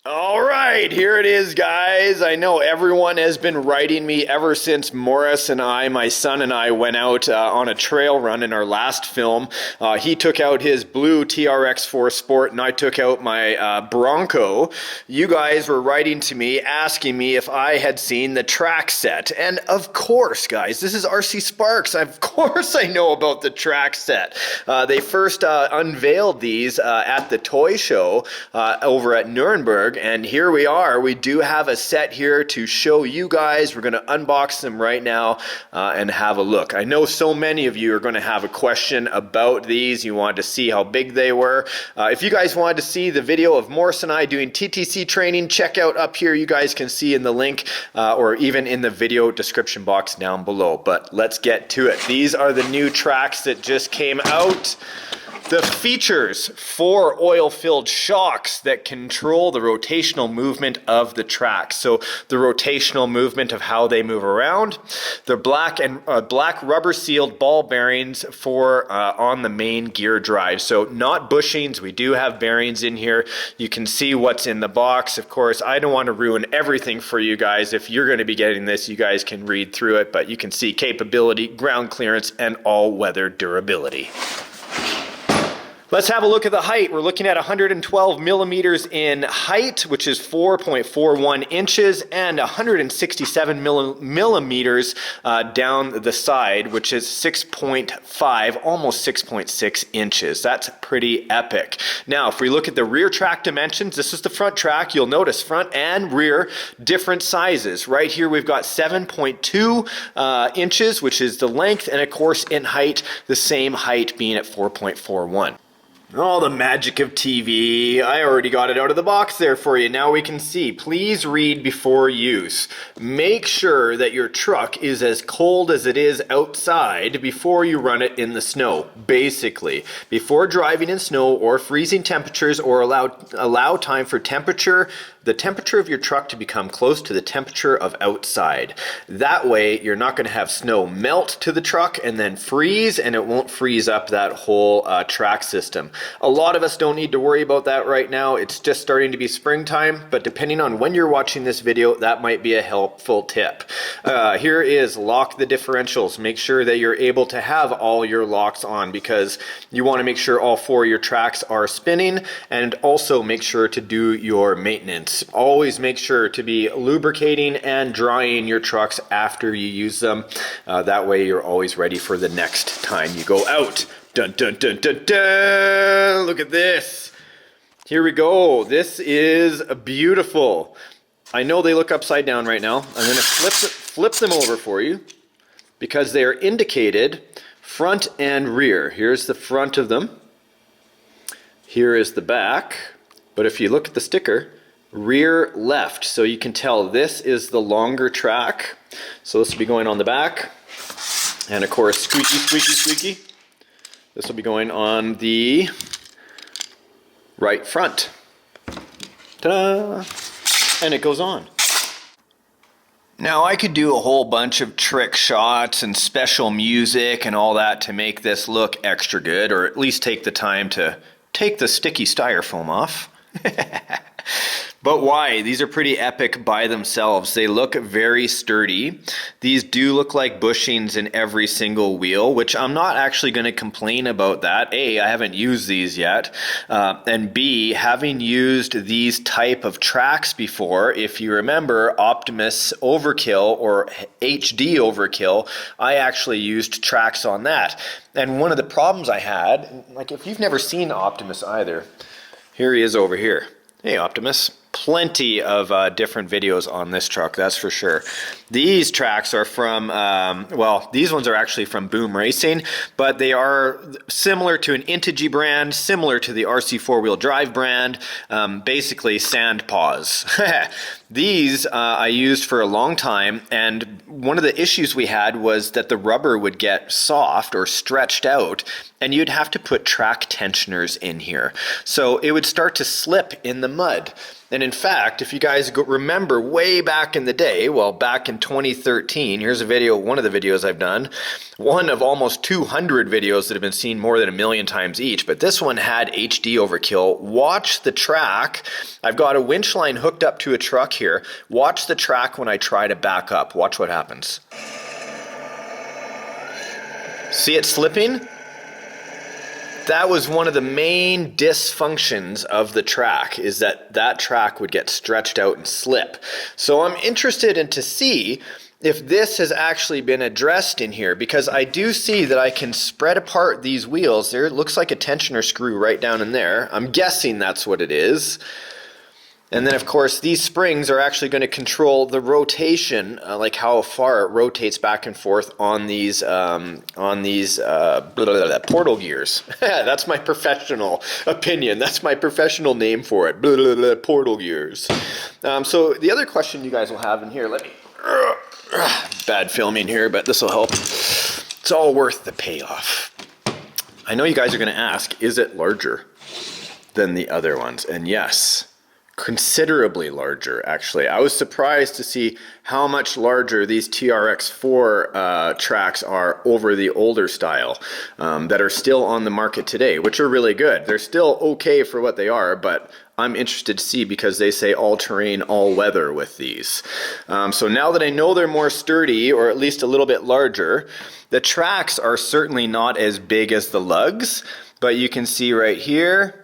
All right, here it is, guys. I know everyone has been writing me ever since Morris and my son and I went out on a trail run in our last film. He took out his blue TRX4 Sport and I took out my Bronco. You guys were writing to me asking me if I had seen the track set. And of course, guys, this is RCSparks. Of course I know about the track set. They first unveiled these at the toy show over at Nuremberg. And here we are. We do have a set here to show you guys. We're going to unbox them right now and have a look. I know so many of you are going to have a question about these. You wanted to see how big they were. If you guys wanted to see the video of Morris and I doing TTC training, check out up here. You guys can see in the link or even in the video description box down below. But let's get to it. These are the new tracks that just came out. The features: 4 oil-filled shocks that control the rotational movement of the tracks. So the rotational movement of how they move around. The black rubber-sealed ball bearings for on the main gear drive. So not bushings. We do have bearings in here. You can see what's in the box. Of course, I don't want to ruin everything for you guys. If you're going to be getting this, you guys can read through it. But you can see capability, ground clearance, and all-weather durability. Let's have a look at the height. We're looking at 112 millimeters in height, which is 4.41 inches, and 167 millimeters down the side, which is 6.5, almost 6.6 inches. That's pretty epic. Now, if we look at the rear track dimensions, this is the front track. You'll notice front and rear, different sizes. Right here, we've got 7.2 inches, which is the length, and of course, in height, the same height being at 4.41. Oh, the magic of TV. I already got it out of the box there for you. Now we can see. Please read before use. Make sure that your truck is as cold as it is outside before you run it in the snow. Basically, before driving in snow or freezing temperatures, or allow time for the temperature of your truck to become close to the temperature of outside. That way, you're not going to have snow melt to the truck and then freeze, and it won't freeze up that whole track system. A lot of us don't need to worry about that right now. It's just starting to be springtime, but depending on when you're watching this video, that might be a helpful tip. Here is lock the differentials. Make sure that you're able to have all your locks on, because you want to make sure all 4 of your tracks are spinning, and also make sure to do your maintenance. Always make sure to be lubricating and drying your trucks after you use them. That way you're always ready for the next time you go out. Dun dun dun dun dun! Look at this. Here we go. This is beautiful. I know they look upside down right now. I'm going to flip them over for you because they are indicated front and rear. Here's the front of them. Here is the back. But if you look at the sticker, rear left. So you can tell this is the longer track. So this will be going on the back. And of course, squeaky, squeaky, squeaky. This will be going on the right front. Ta-da! And it goes on. Now I could do a whole bunch of trick shots and special music and all that to make this look extra good, or at least take the time to take the sticky styrofoam off. But why? These are pretty epic by themselves. They look very sturdy. These do look like bushings in every single wheel, which I'm not actually going to complain about that. A, I haven't used these yet. And B, having used these type of tracks before, if you remember Optimus Overkill or HD Overkill, I actually used tracks on that. And one of the problems I had, like if you've never seen Optimus either, here he is over here. Hey Optimus. Plenty of different videos on this truck, that's for sure. These tracks are from, well, these ones are actually from Boom Racing, but they are similar to an Intigi brand, similar to the RC four-wheel drive brand, basically sand paws. These I used for a long time, and one of the issues we had was that the rubber would get soft or stretched out, and you'd have to put track tensioners in here. So it would start to slip in the mud. And in fact, if you guys remember way back in the day, well, back in 2013, here's a video, one of the videos I've done, one of almost 200 videos that have been seen more than 1 million times each, but this one had HD overkill. Watch the track. I've got a winch line hooked up to a truck here. Watch the track when I try to back up. Watch what happens. See it slipping? That was one of the main dysfunctions of the track, is that that track would get stretched out and slip. So I'm interested in to see if this has actually been addressed in here, because I do see that I can spread apart these wheels. There, it looks like a tensioner screw right down in there. I'm guessing that's what it is. And then, of course, these springs are actually going to control the rotation, like how far it rotates back and forth on these portal gears. That's my professional opinion. That's my professional name for it. Portal gears. So the other question you guys will have in here, let me... Bad filming here, but this will help. It's all worth the payoff. I know you guys are going to ask, is it larger than the other ones? And yes. Considerably larger, actually. I was surprised to see how much larger these TRX4 tracks are over the older style that are still on the market today, which are really good. They're still okay for what they are, but I'm interested to see because they say all-terrain, all-weather with these. So now that I know they're more sturdy, or at least a little bit larger, the tracks are certainly not as big as the lugs, but you can see right here,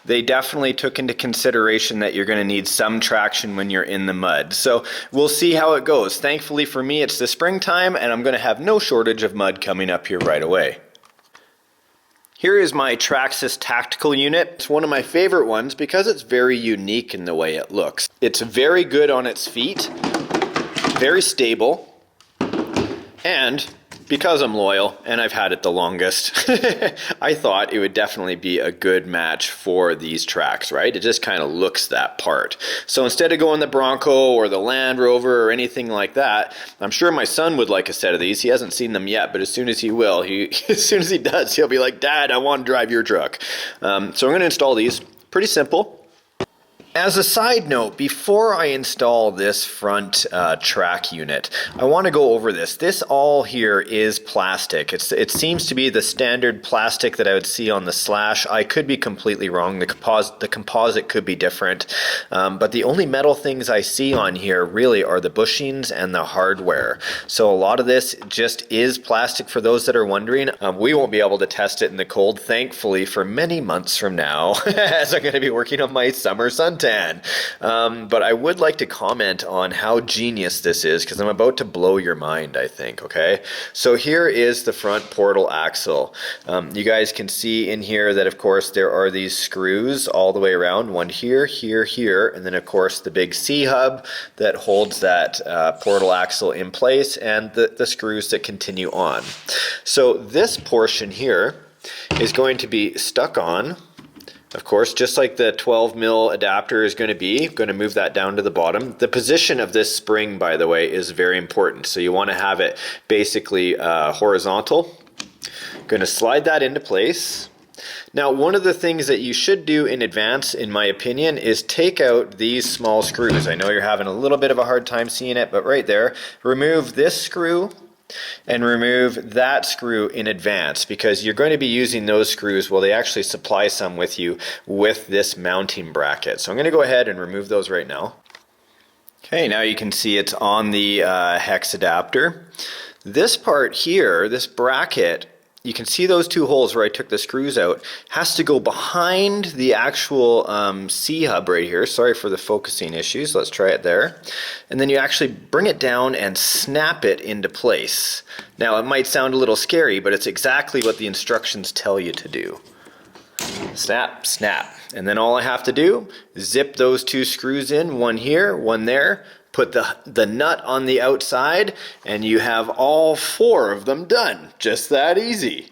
they definitely took into consideration that you're going to need some traction when you're in the mud. So we'll see how it goes. Thankfully for me, it's the springtime, and I'm going to have no shortage of mud coming up here right away. Here is my Traxxas tactical unit. It's one of my favorite ones because it's very unique in the way it looks. It's very good on its feet, very stable, and because I'm loyal and I've had it the longest, I thought it would definitely be a good match for these tracks, right? It just kind of looks that part. So instead of going the Bronco or the Land Rover or anything like that, I'm sure my son would like a set of these. He hasn't seen them yet, but as soon as he will, as soon as he does, he'll be like, Dad, I want to drive your truck. So I'm going to install these. Pretty simple. As a side note, before I install this front track unit, I want to go over this. This all here is plastic. It seems to be the standard plastic that I would see on the Slash. I could be completely wrong. The composite could be different. But the only metal things I see on here really are the bushings and the hardware. So a lot of this just is plastic for those that are wondering. We won't be able to test it in the cold, thankfully, for many months from now, as I'm going to be working on my summer suntan. But I would like to comment on how genius this is, because I'm about to blow your mind, I think, okay? So here is the front portal axle. You guys can see in here that, of course, there are these screws all the way around, one here, here, here, and then, of course, the big C-hub that holds that portal axle in place, and the screws that continue on. So this portion here is going to be stuck on, of course, just like the 12 mil adapter is going to be. I'm going to move that down to the bottom. The position of this spring, by the way, is very important. So you want to have it basically horizontal. Going to slide that into place. Now, one of the things that you should do in advance, in my opinion, is take out these small screws. I know you're having a little bit of a hard time seeing it, but right there, remove this screw and remove that screw in advance, because you're going to be using those screws. Well, they actually supply some with you with this mounting bracket. So I'm going to go ahead and remove those right now. Okay, now you can see it's on the hex adapter. This part here, this bracket, you can see those two holes where I took the screws out, has to go behind the actual C-hub right here. Sorry for the focusing issues. Let's try it there. And then you actually bring it down and snap it into place. Now, it might sound a little scary, but it's exactly what the instructions tell you to do. Snap, snap. And then all I have to do is zip those two screws in, one here, one there, put the nut on the outside, and you have all four of them done. Just that easy.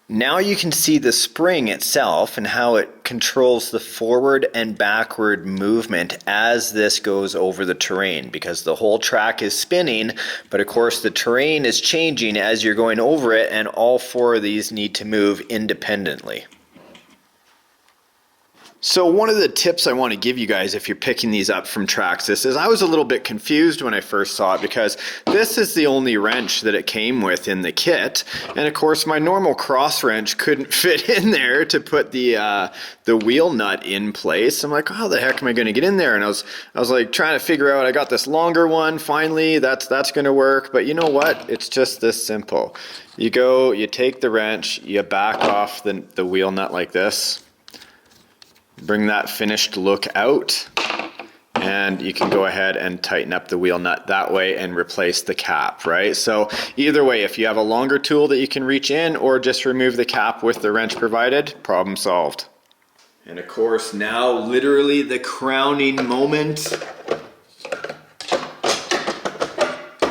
Now you can see the spring itself and how it controls the forward and backward movement as this goes over the terrain, because the whole track is spinning, but of course the terrain is changing as you're going over it, and all four of these need to move independently. So one of the tips I want to give you guys if you're picking these up from Traxxas is I was a little bit confused when I first saw it because this is the only wrench that it came with in the kit, and of course my normal cross wrench couldn't fit in there to put the wheel nut in place. I'm like, how the heck am I going to get in there? And I was like trying to figure out, I got this longer one finally, that's going to work, but you know what? It's just this simple. You take the wrench, you back off the wheel nut like this. Bring that finished look out, and you can go ahead and tighten up the wheel nut that way and replace the cap, right? So either way, if you have a longer tool that you can reach in or just remove the cap with the wrench provided, problem solved. And of course now literally the crowning moment.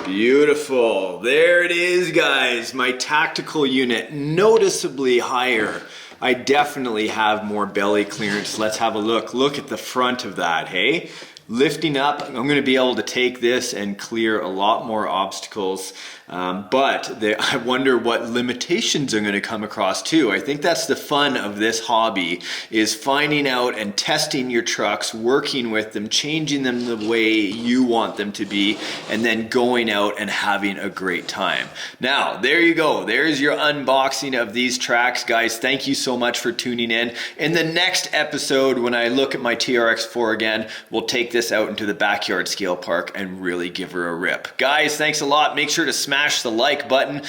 Beautiful. There it is, guys. My tactical unit, noticeably higher. I definitely have more belly clearance. Let's have a look. Look at the front of that, hey? Lifting up, I'm going to be able to take this and clear a lot more obstacles, but I wonder what limitations I'm going to come across too. I think that's the fun of this hobby, is finding out and testing your trucks, working with them, changing them the way you want them to be, and then going out and having a great time. Now, there you go. There's your unboxing of these tracks, guys. Thank you so much for tuning in. In the next episode, when I look at my TRX4 again, we'll take this out into the backyard scale park and really give her a rip. Guys, thanks a lot. Make sure to smash the like button,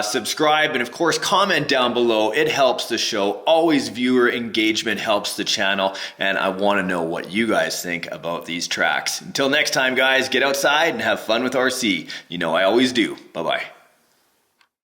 subscribe, and of course comment down below. It helps the show. Always viewer engagement helps the channel, and I want to know what you guys think about these tracks. Until next time, guys, get outside and have fun with RC. You know I always do. Bye-bye.